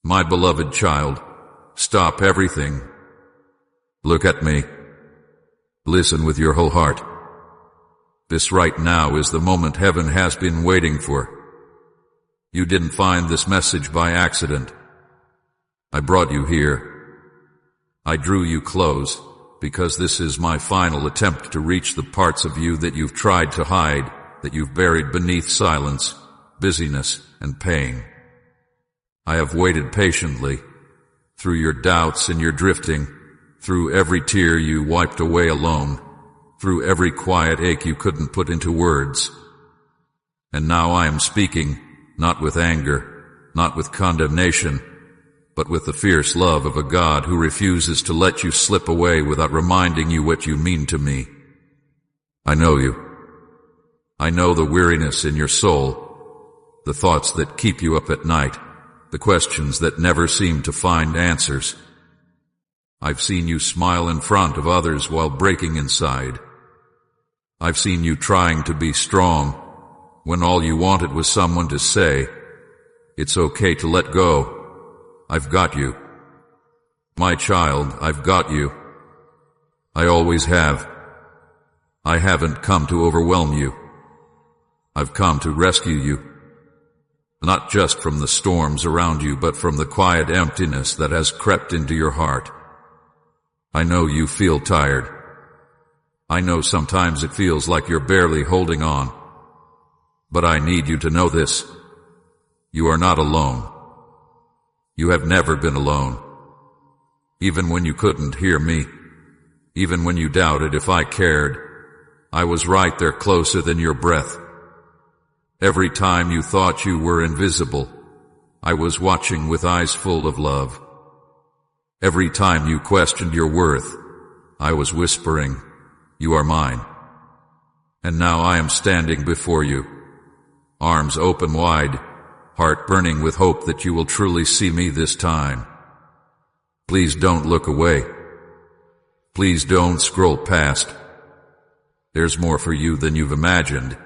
My beloved child, stop everything. Look at me. Listen with your whole heart. This right now is the moment heaven has been waiting for. You didn't find this message by accident. I brought you here. I drew you close because this is my final attempt to reach the parts of you that you've tried to hide, that you've buried beneath silence, busyness, and pain. I have waited patiently, through your doubts and your drifting, through every tear you wiped away alone, through every quiet ache you couldn't put into words. And now I am speaking, not with anger, not with condemnation, but with the fierce love of a God who refuses to let you slip away without reminding you what you mean to me. I know you. I know the weariness in your soul, the thoughts that keep you up at night, the questions that never seem to find answers. I've seen you smile in front of others while breaking inside. I've seen you trying to be strong when all you wanted was someone to say, "It's okay to let go. I've got you. My child, I've got you. I always have. I haven't come to overwhelm you. I've come to rescue you. Not just from the storms around you, but from the quiet emptiness that has crept into your heart. I know you feel tired. I know sometimes it feels like you're barely holding on. But I need you to know this. You are not alone. You have never been alone. Even when you couldn't hear me, even when you doubted if I cared, I was right there closer than your breath. Every time you thought you were invisible, I was watching with eyes full of love. Every time you questioned your worth, I was whispering, "You are mine." And now I am standing before you, arms open wide, heart burning with hope that you will truly see me this time. Please don't look away. Please don't scroll past. There's more for you than you've imagined.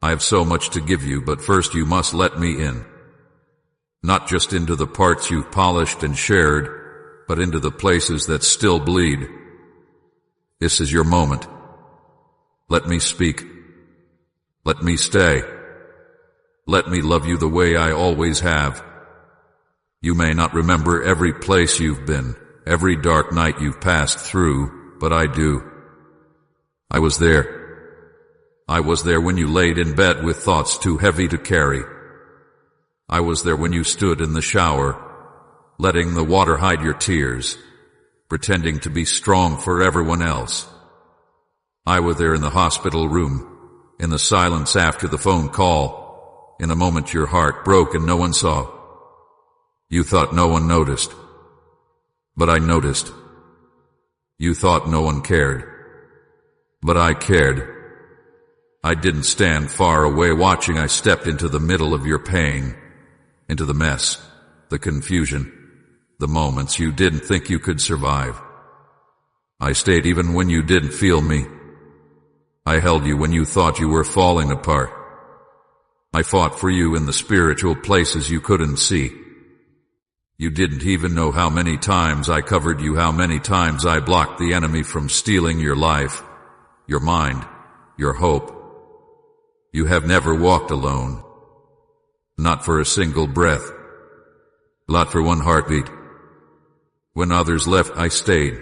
I have so much to give you, but first you must let me in. Not just into the parts you've polished and shared, but into the places that still bleed. This is your moment. Let me speak. Let me stay. Let me love you the way I always have. You may not remember every place you've been, every dark night you've passed through, but I do. I was there. I was there when you laid in bed with thoughts too heavy to carry. I was there when you stood in the shower, letting the water hide your tears, pretending to be strong for everyone else. I was there in the hospital room, in the silence after the phone call, in a moment your heart broke and no one saw. You thought no one noticed, but I noticed. You thought no one cared, but I cared. I didn't stand far away watching. I stepped into the middle of your pain, into the mess, the confusion, the moments you didn't think you could survive. I stayed even when you didn't feel me. I held you when you thought you were falling apart. I fought for you in the spiritual places you couldn't see. You didn't even know how many times I covered you, how many times I blocked the enemy from stealing your life, your mind, your hope. You have never walked alone. Not for a single breath. Not for one heartbeat. When others left, I stayed.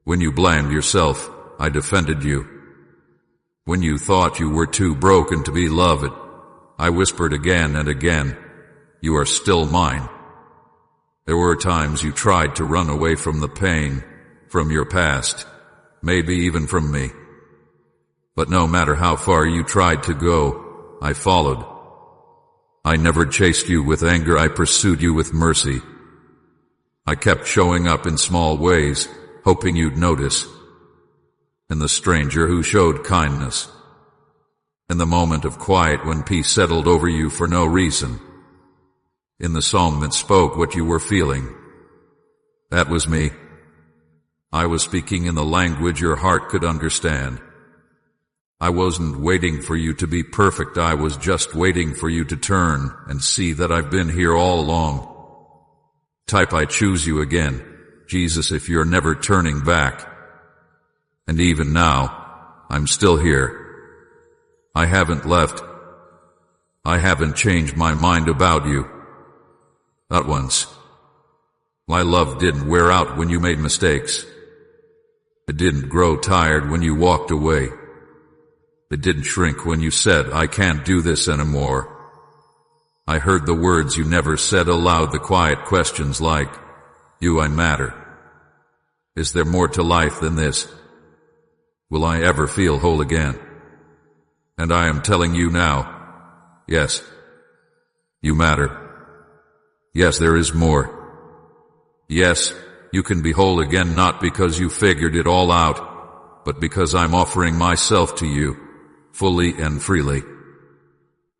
When you blamed yourself, I defended you. When you thought you were too broken to be loved, I whispered again and again, "You are still mine." There were times you tried to run away from the pain, from your past, maybe even from me. But no matter how far you tried to go, I followed. I never chased you with anger, I pursued you with mercy. I kept showing up in small ways, hoping you'd notice. In the stranger who showed kindness. In the moment of quiet when peace settled over you for no reason. In the song that spoke what you were feeling. That was me. I was speaking in the language your heart could understand. I wasn't waiting for you to be perfect. I was just waiting for you to turn and see that I've been here all along. Type I choose you again, Jesus, if you're never turning back. And even now, I'm still here. I haven't left. I haven't changed my mind about you. Not once. My love didn't wear out when you made mistakes. It didn't grow tired when you walked away. It didn't shrink when you said, I can't do this anymore. I heard the words you never said aloud, the quiet questions like, do I matter? Is there more to life than this? Will I ever feel whole again? And I am telling you now, yes, you matter. Yes, there is more. Yes, you can be whole again, not because you figured it all out, but because I'm offering myself to you, fully and freely.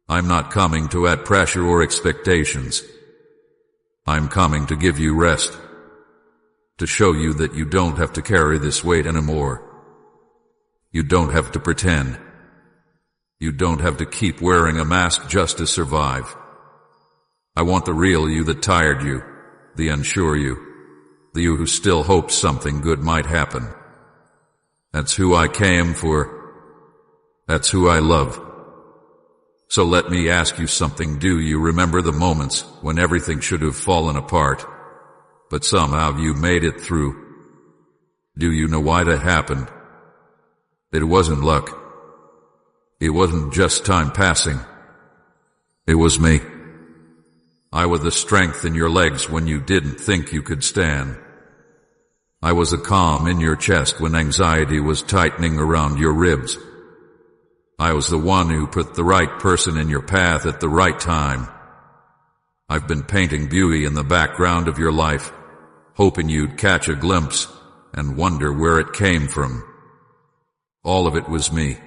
I'm not coming to add pressure or expectations. I'm coming to give you rest, to show you that you don't have to carry this weight anymore. You don't have to pretend. You don't have to keep wearing a mask just to survive. I want the real you, the tired you, the unsure you, the you who still hopes something good might happen. That's who I came for. That's who I love. So let me ask you something. Do you remember the moments when everything should have fallen apart, but somehow you made it through? Do you know why that happened? It wasn't luck. It wasn't just time passing. It was me. I was the strength in your legs when you didn't think you could stand. I was the calm in your chest when anxiety was tightening around your ribs. I was the one who put the right person in your path at the right time. I've been painting beauty in the background of your life, hoping you'd catch a glimpse and wonder where it came from. All of it was me,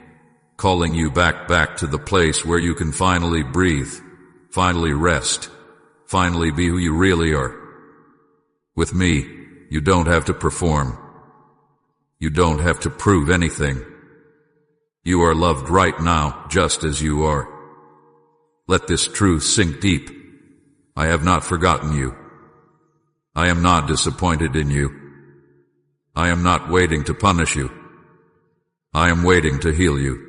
calling you back to the place where you can finally breathe, finally rest, finally be who you really are. With me, you don't have to perform. You don't have to prove anything. You are loved right now, just as you are. Let this truth sink deep. I have not forgotten you. I am not disappointed in you. I am not waiting to punish you. I am waiting to heal you.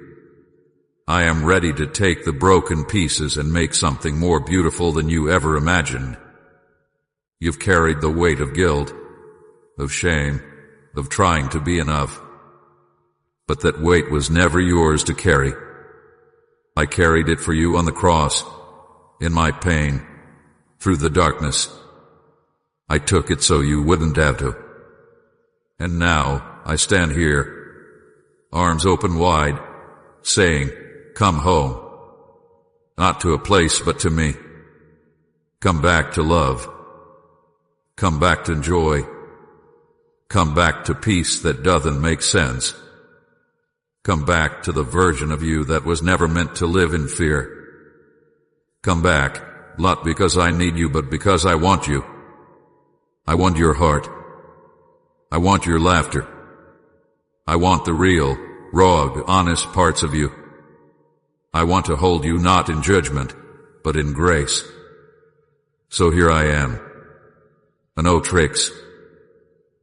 I am ready to take the broken pieces and make something more beautiful than you ever imagined. You've carried the weight of guilt, of shame, of trying to be enough. But that weight was never yours to carry. I carried it for you on the cross, in my pain, through the darkness. I took it so you wouldn't have to. And now I stand here, arms open wide, saying, come home. Not to a place, but to me. Come back to love. Come back to joy. Come back to peace that doesn't make sense. Come back to the version of you that was never meant to live in fear. Come back, not because I need you, but because I want you. I want your heart. I want your laughter. I want the real, raw, honest parts of you. I want to hold you not in judgment, but in grace. So here I am. No tricks.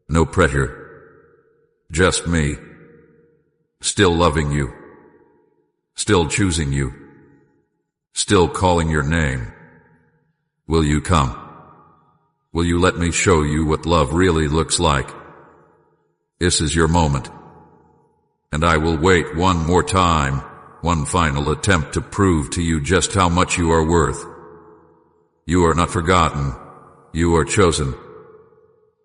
No pressure. Just me. Still loving you. Still choosing you. Still calling your name. Will you come? Will you let me show you what love really looks like? This is your moment. And I will wait one more time, one final attempt to prove to you just how much you are worth. You are not forgotten. You are chosen.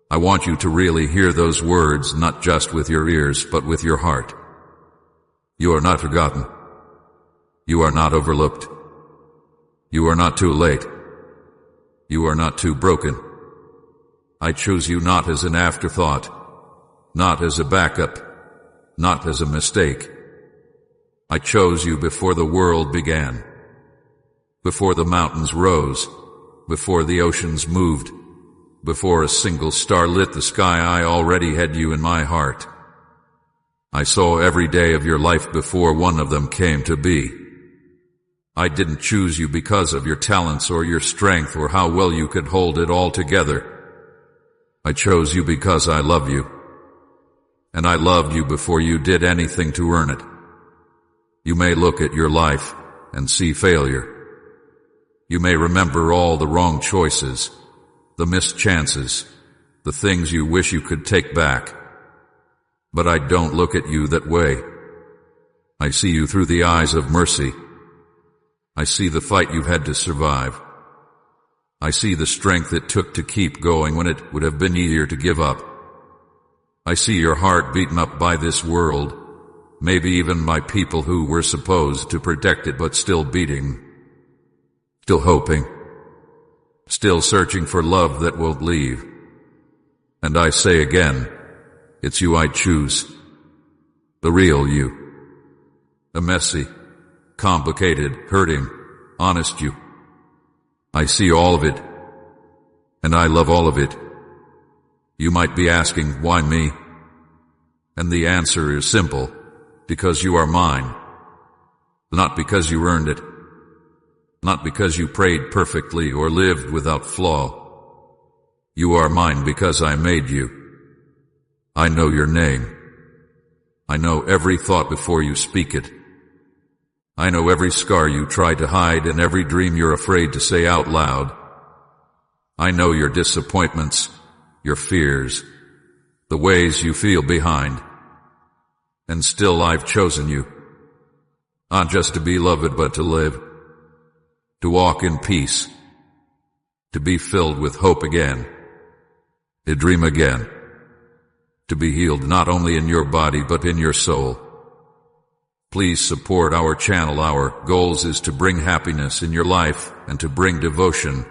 I want you to really hear those words, not just with your ears, but with your heart. You are not forgotten. You are not overlooked. You are not too late. You are not too broken. I choose you not as an afterthought, not as a backup, not as a mistake. I chose you before the world began, before the mountains rose, before the oceans moved, before a single star lit the sky. I already had you in my heart. I saw every day of your life before one of them came to be. I didn't choose you because of your talents or your strength or how well you could hold it all together. I chose you because I love you. And I loved you before you did anything to earn it. You may look at your life and see failure. You may remember all the wrong choices, the missed chances, the things you wish you could take back. But I don't look at you that way. I see you through the eyes of mercy. I see the fight you've had to survive. I see the strength it took to keep going when it would have been easier to give up. I see your heart beaten up by this world, maybe even by people who were supposed to protect it but still beating, still hoping, still searching for love that won't leave. And I say again, it's you I choose, the real you, a messy, complicated, hurting, honest you. I see all of it, and I love all of it. You might be asking, why me? And the answer is simple, because you are mine. Not because you earned it. Not because you prayed perfectly or lived without flaw. You are mine because I made you. I know your name. I know every thought before you speak it. I know every scar you try to hide and every dream you're afraid to say out loud. I know your disappointments, your fears, the ways you feel behind. And still I've chosen you, not just to be loved but to live, to walk in peace, to be filled with hope again, to dream again, to be healed not only in your body but in your soul. Please support our channel. Our goals is to bring happiness in your life and to bring devotion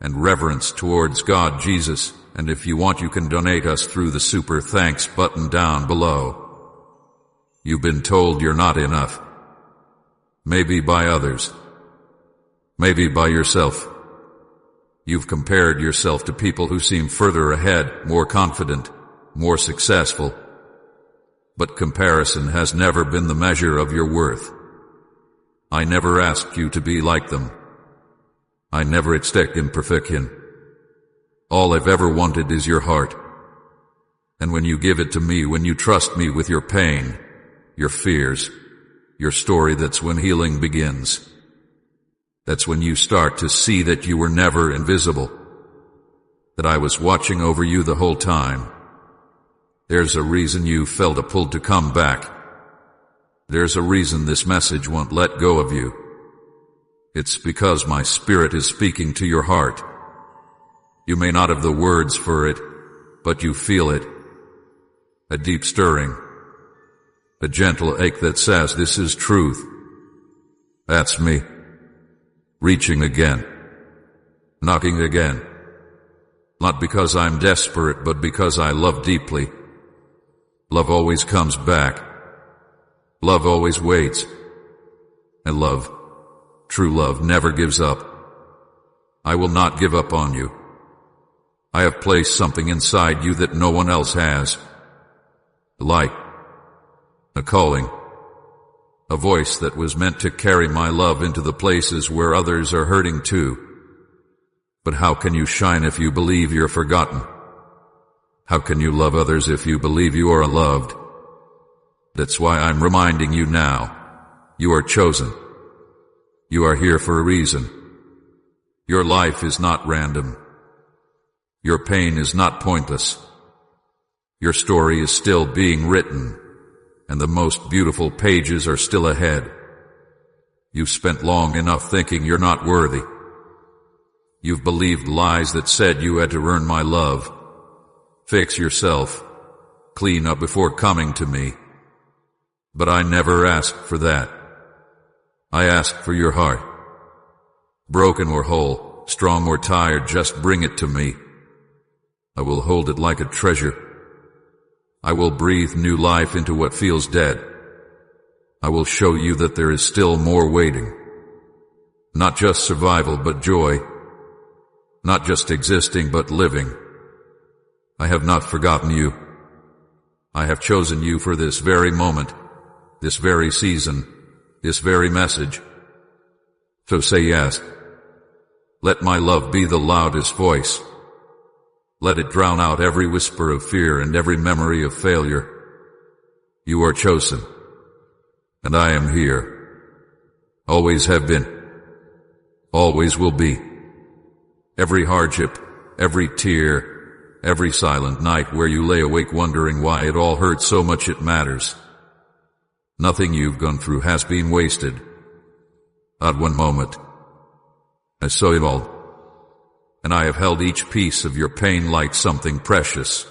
and reverence towards God Jesus. And if you want, you can donate us through the super thanks button down below. You've been told you're not enough. Maybe by others. Maybe by yourself. You've compared yourself to people who seem further ahead, more confident, more successful. But comparison has never been the measure of your worth. I never asked you to be like them. I never expect imperfection. All I've ever wanted is your heart. And when you give it to me, when you trust me with your pain, your fears, your story, that's when healing begins. That's when you start to see that you were never invisible, that I was watching over you the whole time. There's a reason you felt a pull to come back. There's a reason this message won't let go of you. It's because my spirit is speaking to your heart. You may not have the words for it, but you feel it. A deep stirring. A gentle ache that says, this is truth. That's me. Reaching again. Knocking again. Not because I'm desperate, but because I love deeply. Love always comes back. Love always waits. And love, true love, never gives up. I will not give up on you. I have placed something inside you that no one else has. A light, a calling, a voice that was meant to carry my love into the places where others are hurting too. But how can you shine if you believe you're forgotten? How can you love others if you believe you are unloved? That's why I'm reminding you now. You are chosen. You are here for a reason. Your life is not random. Your pain is not pointless. Your story is still being written, and the most beautiful pages are still ahead. You've spent long enough thinking you're not worthy. You've believed lies that said you had to earn my love. Fix yourself. Clean up before coming to me. But I never asked for that. I asked for your heart. Broken or whole, strong or tired, just bring it to me. I will hold it like a treasure. I will breathe new life into what feels dead. I will show you that there is still more waiting. Not just survival, but joy. Not just existing, but living. I have not forgotten you. I have chosen you for this very moment, this very season, this very message. So say yes. Let my love be the loudest voice. Let it drown out every whisper of fear and every memory of failure. You are chosen, and I am here. Always have been. Always will be. Every hardship, every tear, every silent night where you lay awake wondering why it all hurts so much it matters. Nothing you've gone through has been wasted. Not one moment. I saw it all, and I have held each piece of your pain like something precious,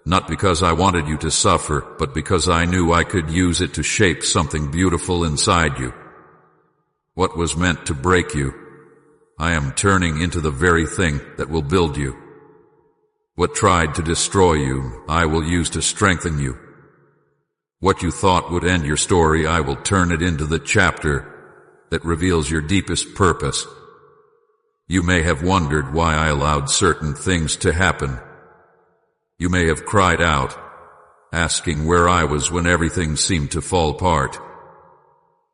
not because I wanted you to suffer, but because I knew I could use it to shape something beautiful inside you. What was meant to break you, I am turning into the very thing that will build you. What tried to destroy you, I will use to strengthen you. What you thought would end your story, I will turn it into the chapter that reveals your deepest purpose. You may have wondered why I allowed certain things to happen. You may have cried out, asking where I was when everything seemed to fall apart.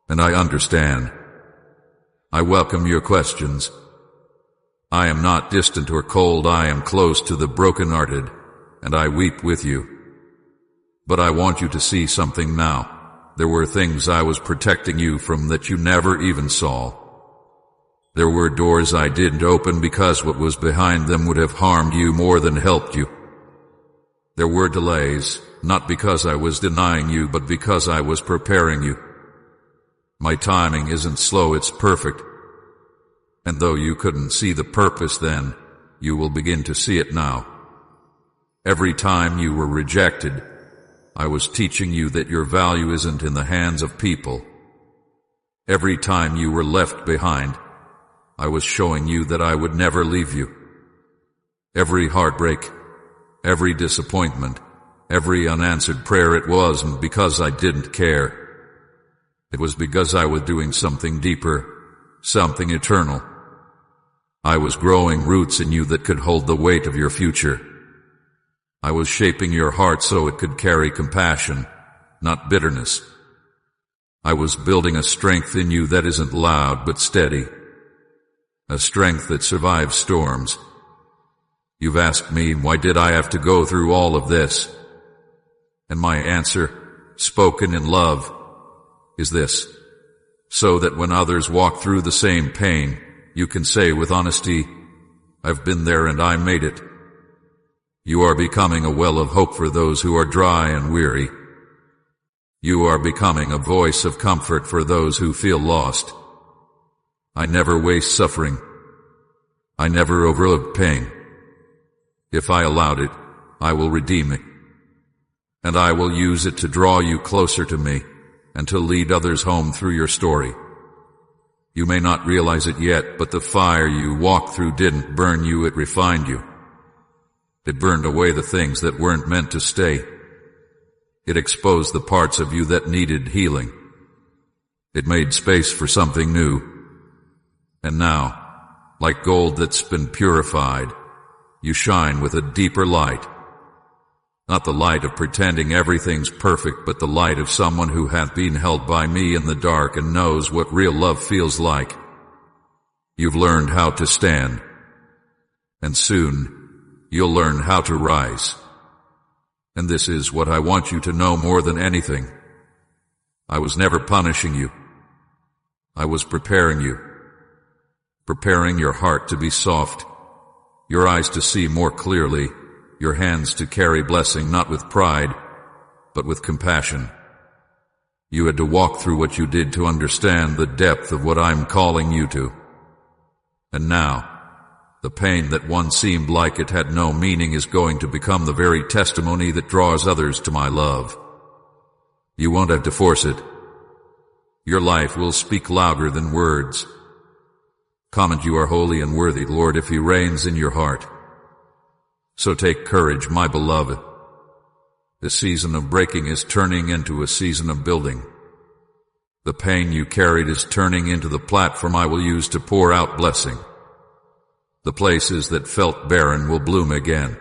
And I understand. I welcome your questions. I am not distant or cold. I am close to the broken-hearted, and I weep with you. But I want you to see something now. There were things I was protecting you from that you never even saw. There were doors I didn't open because what was behind them would have harmed you more than helped you. There were delays, not because I was denying you, but because I was preparing you. My timing isn't slow, it's perfect. And though you couldn't see the purpose then, you will begin to see it now. Every time you were rejected, I was teaching you that your value isn't in the hands of people. Every time you were left behind, I was showing you that I would never leave you. Every heartbreak, every disappointment, every unanswered prayer, it wasn't because I didn't care. It was because I was doing something deeper, something eternal. I was growing roots in you that could hold the weight of your future. I was shaping your heart so it could carry compassion, not bitterness. I was building a strength in you that isn't loud but steady, a strength that survives storms. You've asked me, why did I have to go through all of this? And my answer, spoken in love, is this: so that when others walk through the same pain, you can say with honesty, I've been there and I made it. You are becoming a well of hope for those who are dry and weary. You are becoming a voice of comfort for those who feel lost. I never waste suffering. I never overlook pain. If I allowed it, I will redeem it. And I will use it to draw you closer to me and to lead others home through your story. You may not realize it yet, but the fire you walked through didn't burn you, it refined you. It burned away the things that weren't meant to stay. It exposed the parts of you that needed healing. It made space for something new. And now, like gold that's been purified, you shine with a deeper light. Not the light of pretending everything's perfect, but the light of someone who hath been held by me in the dark and knows what real love feels like. You've learned how to stand, and soon you'll learn how to rise. And this is what I want you to know more than anything. I was never punishing you. I was preparing you. Preparing your heart to be soft, your eyes to see more clearly, your hands to carry blessing not with pride, but with compassion. You had to walk through what you did to understand the depth of what I'm calling you to. And now, the pain that once seemed like it had no meaning is going to become the very testimony that draws others to my love. You won't have to force it. Your life will speak louder than words. Comment, you are holy and worthy, Lord, if He reigns in your heart. So take courage, my beloved. The season of breaking is turning into a season of building. The pain you carried is turning into the platform I will use to pour out blessing. The places that felt barren will bloom again.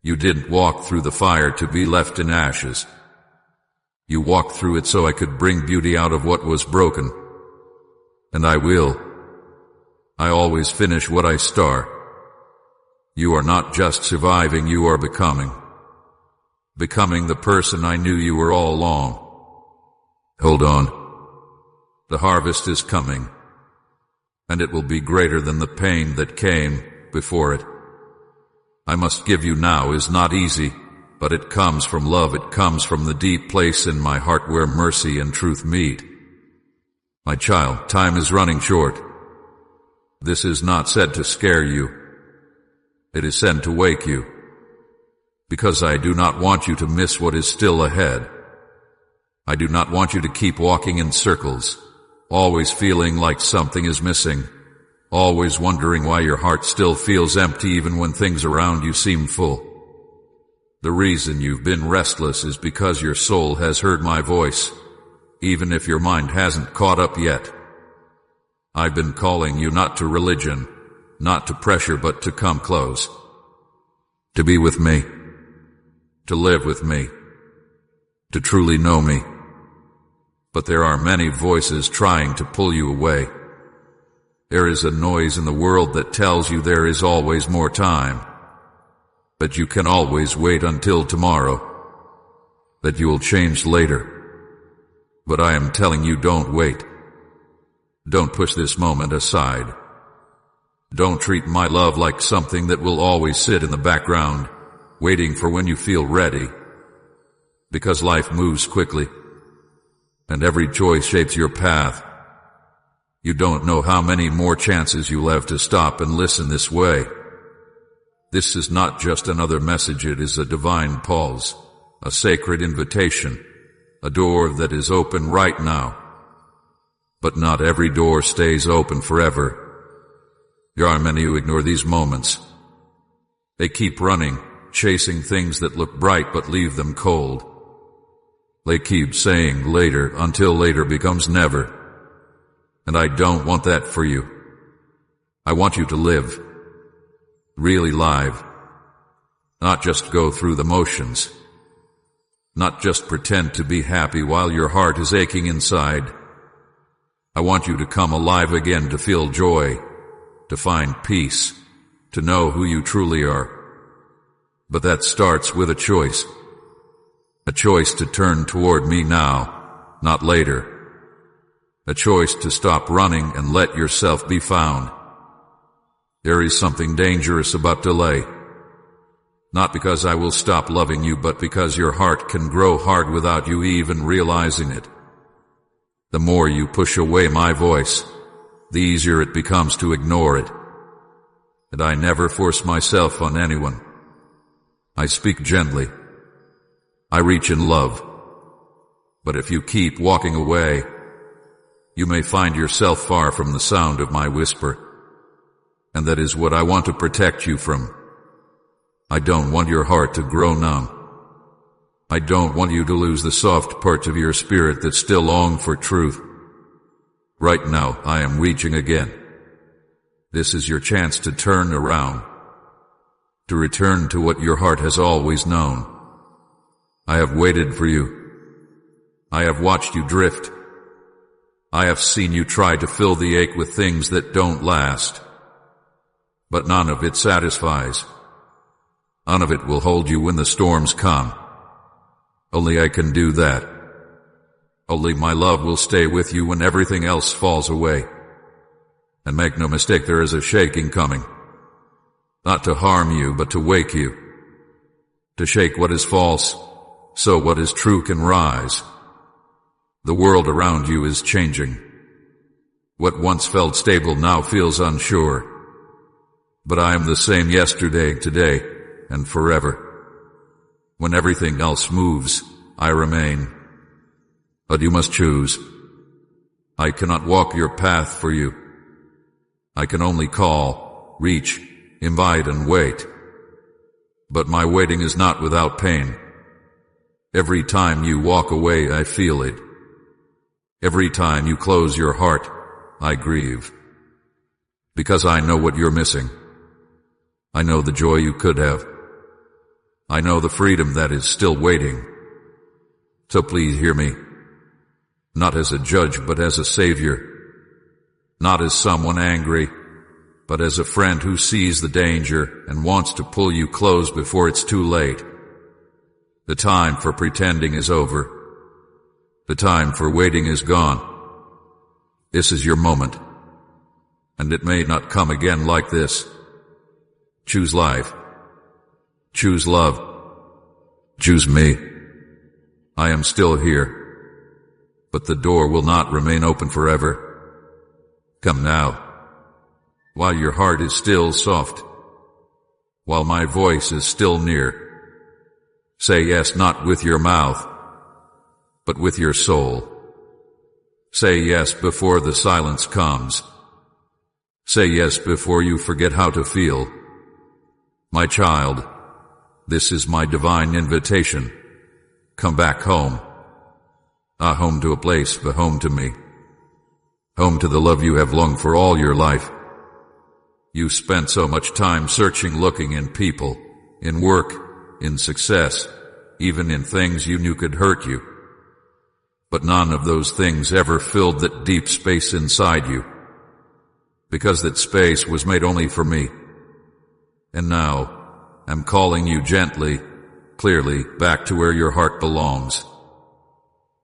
You didn't walk through the fire to be left in ashes. You walked through it so I could bring beauty out of what was broken. And I will. I always finish what I start. You are not just surviving, you are becoming. Becoming the person I knew you were all along. Hold on. The harvest is coming, and it will be greater than the pain that came before it. I must give you now is not easy, but it comes from love. It comes from the deep place in my heart where mercy and truth meet. My child, time is running short. This is not said to scare you. It is said to wake you, because I do not want you to miss what is still ahead. I do not want you to keep walking in circles, always feeling like something is missing, always wondering why your heart still feels empty even when things around you seem full. The reason you've been restless is because your soul has heard my voice, even if your mind hasn't caught up yet. I've been calling you not to religion, not to pressure, but to come close. To be with me. To live with me. To truly know me. But there are many voices trying to pull you away. There is a noise in the world that tells you there is always more time, that you can always wait until tomorrow, that you will change later. But I am telling you, don't wait. Don't push this moment aside. Don't treat my love like something that will always sit in the background, waiting for when you feel ready. Because life moves quickly, and every choice shapes your path. You don't know how many more chances you'll have to stop and listen this way. This is not just another message, it is a divine pause, a sacred invitation, a door that is open right now. But not every door stays open forever. There are many who ignore these moments. They keep running, chasing things that look bright but leave them cold. They keep saying later until later becomes never. And I don't want that for you. I want you to live. Really live. Not just go through the motions. Not just pretend to be happy while your heart is aching inside. I want you to come alive again, to feel joy, to find peace, to know who you truly are. But that starts with a choice. A choice to turn toward me now, not later. A choice to stop running and let yourself be found. There is something dangerous about delay. Not because I will stop loving you, but because your heart can grow hard without you even realizing it. The more you push away my voice, the easier it becomes to ignore it. And I never force myself on anyone. I speak gently. I reach in love. But if you keep walking away, you may find yourself far from the sound of my whisper. And that is what I want to protect you from. I don't want your heart to grow numb. I don't want you to lose the soft parts of your spirit that still long for truth. Right now, I am reaching again. This is your chance to turn around, to return to what your heart has always known. I have waited for you. I have watched you drift. I have seen you try to fill the ache with things that don't last. But none of it satisfies. None of it will hold you when the storms come. Only I can do that. Only my love will stay with you when everything else falls away. And make no mistake, there is a shaking coming. Not to harm you, but to wake you. To shake what is false, so what is true can rise. The world around you is changing. What once felt stable now feels unsure. But I am the same yesterday, today, and forever. When everything else moves, I remain. But you must choose. I cannot walk your path for you. I can only call, reach, invite, and wait. But my waiting is not without pain. Every time you walk away, I feel it. Every time you close your heart, I grieve. Because I know what you're missing. I know the joy you could have. I know the freedom that is still waiting. So please hear me, not as a judge but as a savior, not as someone angry, but as a friend who sees the danger and wants to pull you close before it's too late. The time for pretending is over. The time for waiting is gone. This is your moment, and it may not come again like this. Choose life. Choose love. Choose me. I am still here, but the door will not remain open forever. Come now, while your heart is still soft, while my voice is still near. Say yes not with your mouth, but with your soul. Say yes before the silence comes. Say yes before you forget how to feel. My child, this is my divine invitation. Come back home. Home to a place, but home to me. Home to the love you have longed for all your life. You spent so much time searching, looking in people, in work, in success, even in things you knew could hurt you. But none of those things ever filled that deep space inside you, because that space was made only for me. And now, I'm calling you gently, clearly, back to where your heart belongs.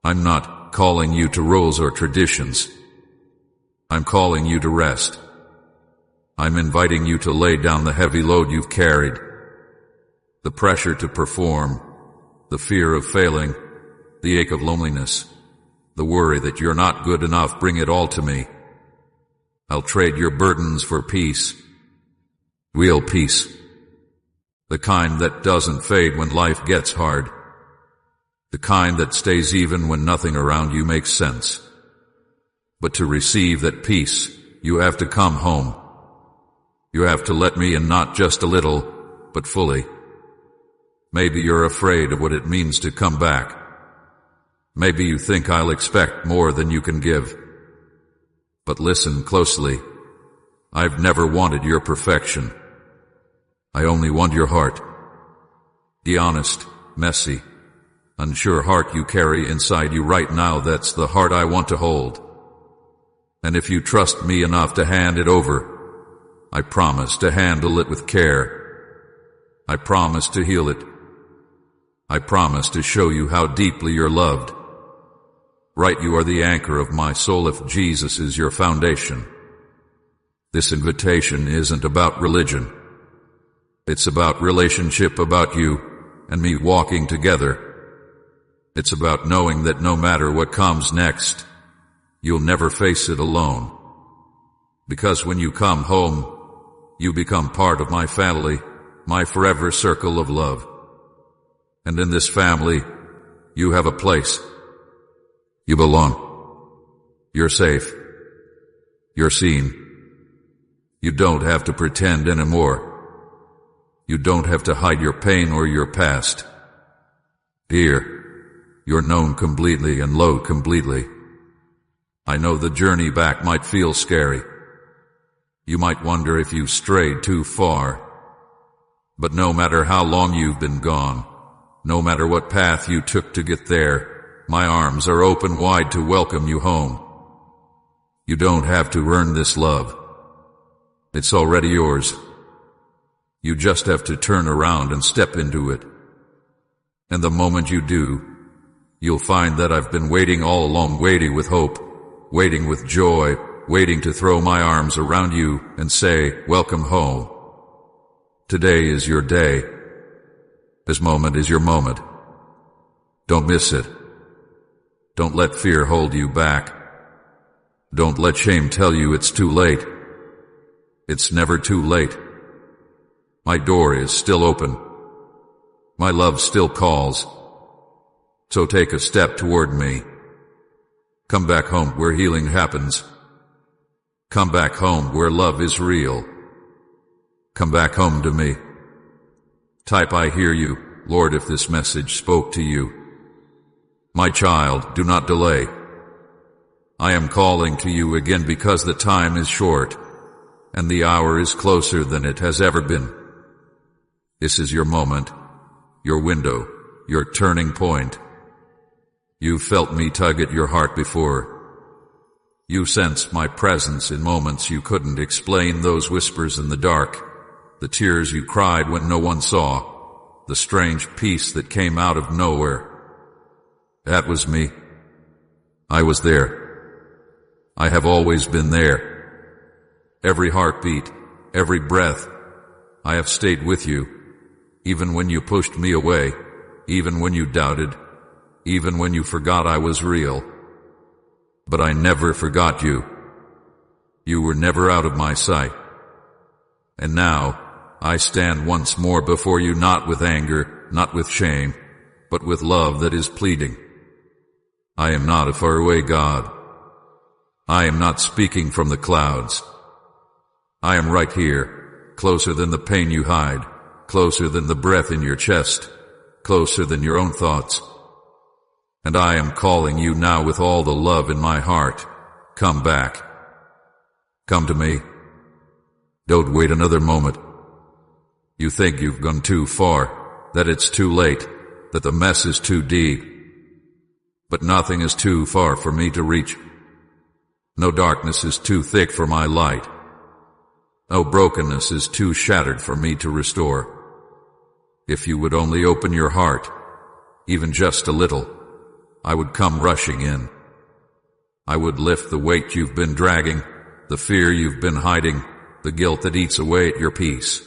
I'm not calling you to rules or traditions. I'm calling you to rest. I'm inviting you to lay down the heavy load you've carried, the pressure to perform, the fear of failing, the ache of loneliness, the worry that you're not good enough. Bring it all to me. I'll trade your burdens for peace, real peace, the kind that doesn't fade when life gets hard, the kind that stays even when nothing around you makes sense. But to receive that peace, you have to come home. You have to let me in, not just a little, but fully. Maybe you're afraid of what it means to come back. Maybe you think I'll expect more than you can give. But listen closely. I've never wanted your perfection. I only want your heart. The honest, messy, unsure heart you carry inside you right now. That's the heart I want to hold. And if you trust me enough to hand it over, I promise to handle it with care. I promise to heal it. I promise to show you how deeply you're loved. Right, you are the anchor of my soul if Jesus is your foundation. This invitation isn't about religion. It's about relationship, about you and me walking together. It's about knowing that no matter what comes next, you'll never face it alone. Because when you come home, you become part of my family, my forever circle of love. And in this family, you have a place. You belong. You're safe. You're seen. You don't have to pretend anymore. You don't have to hide your pain or your past. Dear, you're known completely and loved completely. I know the journey back might feel scary. You might wonder if you strayed too far. But no matter how long you've been gone, no matter what path you took to get there, my arms are open wide to welcome you home. You don't have to earn this love. It's already yours. You just have to turn around and step into it. And the moment you do, you'll find that I've been waiting all along, waiting with hope, waiting with joy, waiting to throw my arms around you and say, welcome home. Today is your day. This moment is your moment. Don't miss it. Don't let fear hold you back. Don't let shame tell you it's too late. It's never too late. My door is still open. My love still calls. So take a step toward me. Come back home where healing happens. Come back home where love is real. Come back home to me. Type I hear you, Lord, if this message spoke to you. My child, do not delay. I am calling to you again because the time is short and the hour is closer than it has ever been. This is your moment. your window, your turning point. You've felt me tug at your heart before. You sensed my presence in moments you couldn't explain, those whispers in the dark, the tears you cried when no one saw, the strange peace that came out of nowhere. That was me. I was there. I have always been there. Every heartbeat, every breath, I have stayed with you, even when you pushed me away, even when you doubted, even when you forgot I was real. But I never forgot you. You were never out of my sight. And now, I stand once more before you, not with anger, not with shame, but with love that is pleading. I am not a faraway God. I am not speaking from the clouds. I am right here, closer than the pain you hide, closer than the breath in your chest, closer than your own thoughts. And I am calling you now with all the love in my heart. Come back. Come to me. Don't wait another moment. You think you've gone too far, that it's too late, that the mess is too deep. But nothing is too far for me to reach. No darkness is too thick for my light. No brokenness is too shattered for me to restore. If you would only open your heart, even just a little, I would come rushing in. I would lift the weight you've been dragging, the fear you've been hiding, the guilt that eats away at your peace.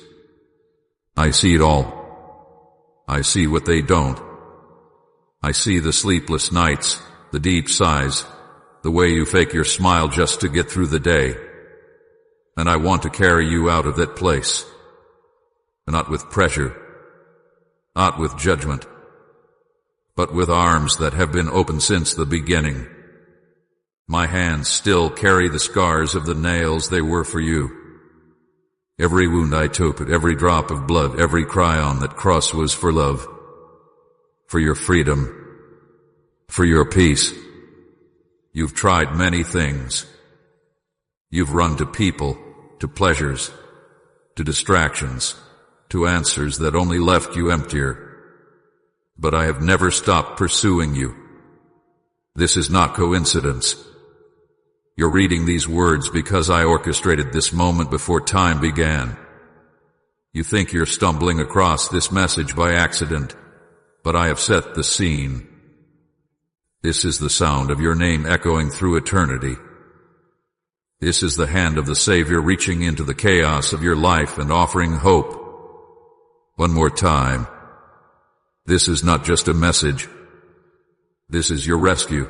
I see it all. I see what they don't. I see the sleepless nights, the deep sighs, the way you fake your smile just to get through the day. And I want to carry you out of that place. Not with pressure, not with judgment, but with arms that have been open since the beginning. My hands still carry the scars of the nails they were for you. Every wound I took, every drop of blood, every cry on that cross was for love, for your freedom, for your peace. You've tried many things. You've run to people, to pleasures, to distractions, to answers that only left you emptier. But I have never stopped pursuing you. This is not coincidence. You're reading these words because I orchestrated this moment before time began. You think you're stumbling across this message by accident, but I have set the scene. This is the sound of your name echoing through eternity. This is the hand of the Savior reaching into the chaos of your life and offering hope. One more time. This is not just a message. This is your rescue.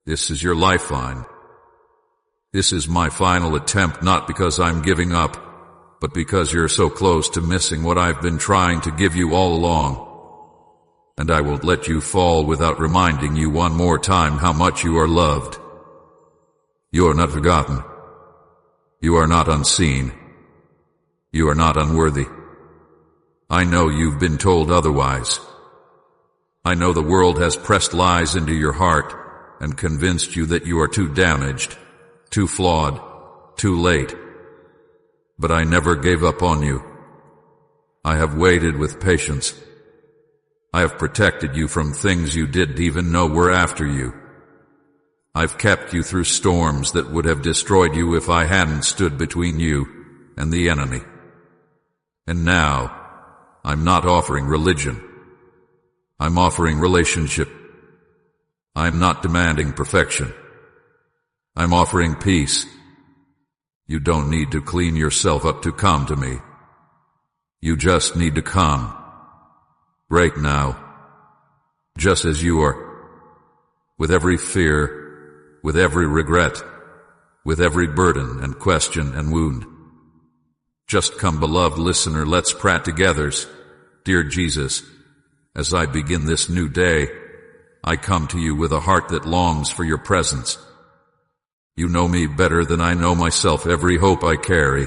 This is your lifeline. This is my final attempt, not because I'm giving up, but because you're so close to missing what I've been trying to give you all along. And I won't let you fall without reminding you one more time how much you are loved. You are not forgotten. You are not unseen. You are not unworthy. I know you've been told otherwise. I know the world has pressed lies into your heart and convinced you that you are too damaged, too flawed, too late. But I never gave up on you. I have waited with patience. I have protected you from things you didn't even know were after you. I've kept you through storms that would have destroyed you if I hadn't stood between you and the enemy. And now, I'm not offering religion. I'm offering relationship. I'm not demanding perfection. I'm offering peace. You don't need to clean yourself up to come to me. You just need to come. Right now. Just as you are. With every fear, with every regret, with every burden and question and wound. Just come, beloved listener, let's pray together. Dear Jesus, as I begin this new day, I come to you with a heart that longs for your presence. You know me better than I know myself, every hope I carry,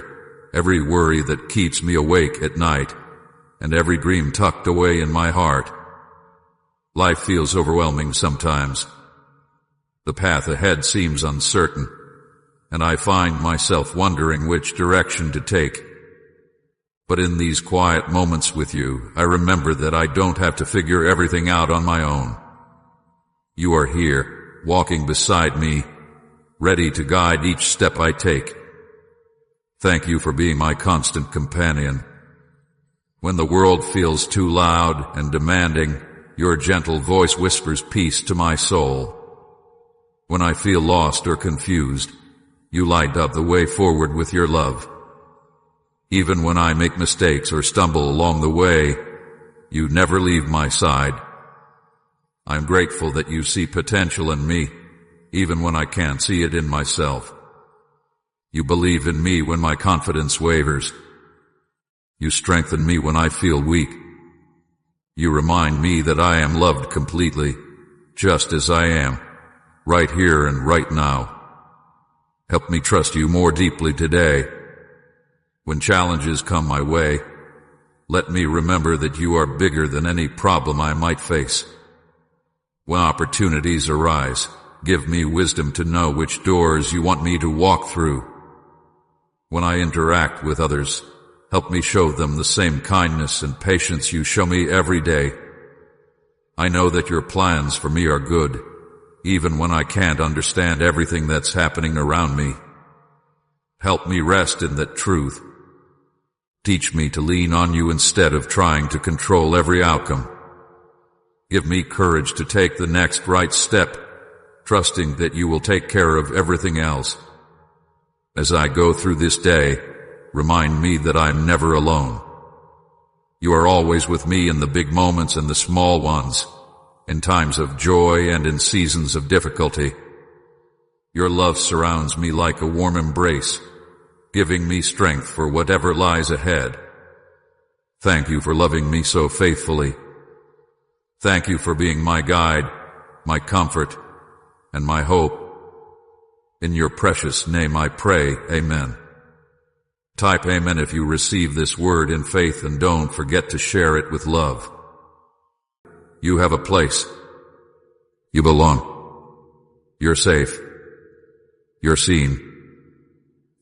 every worry that keeps me awake at night, and every dream tucked away in my heart. Life feels overwhelming sometimes. The path ahead seems uncertain, and I find myself wondering which direction to take. But in these quiet moments with you, I remember that I don't have to figure everything out on my own. You are here, walking beside me, ready to guide each step I take. Thank you for being my constant companion. When the world feels too loud and demanding, your gentle voice whispers peace to my soul. When I feel lost or confused, you light up the way forward with your love. Even when I make mistakes or stumble along the way, you never leave my side. I'm grateful that you see potential in me, even when I can't see it in myself. You believe in me when my confidence wavers. You strengthen me when I feel weak. You remind me that I am loved completely, just as I am, right here and right now. Help me trust you more deeply today. When challenges come my way, let me remember that you are bigger than any problem I might face. When opportunities arise, give me wisdom to know which doors you want me to walk through. When I interact with others, help me show them the same kindness and patience you show me every day. I know that your plans for me are good, even when I can't understand everything that's happening around me. Help me rest in that truth. Teach me to lean on you instead of trying to control every outcome. Give me courage to take the next right step, trusting that you will take care of everything else. As I go through this day, remind me that I'm never alone. You are always with me in the big moments and the small ones, in times of joy and in seasons of difficulty. Your love surrounds me like a warm embrace, giving me strength for whatever lies ahead. Thank you for loving me so faithfully. Thank you for being my guide, my comfort, and my hope. In your precious name I pray, Amen. Type Amen if you receive this word in faith, and don't forget to share it with love. You have a place. You belong. You're safe. You're seen.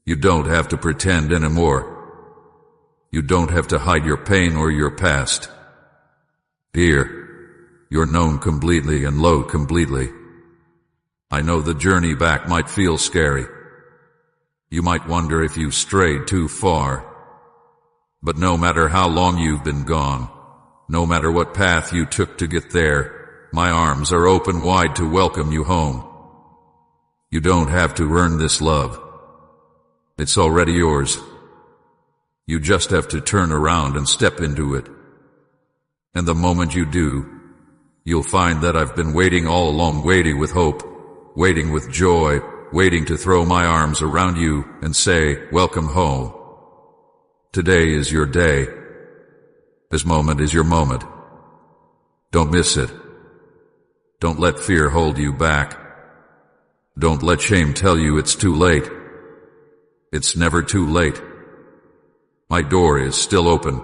You don't have to pretend anymore. You don't have to hide your pain or your past. Dear, you're known completely and loved completely. I know the journey back might feel scary. You might wonder if you strayed too far. But no matter how long you've been gone, no matter what path you took to get there, my arms are open wide to welcome you home. You don't have to earn this love. It's already yours. You just have to turn around and step into it. And the moment you do, you'll find that I've been waiting all along, waiting with hope, waiting with joy, waiting to throw my arms around you and say, welcome home. Today is your day. This moment is your moment. Don't miss it. Don't let fear hold you back. Don't let shame tell you it's too late. It's never too late. My door is still open.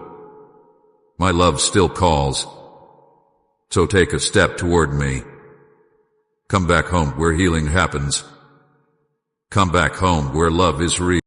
My love still calls. So take a step toward me. Come back home where healing happens. Come back home where love is real.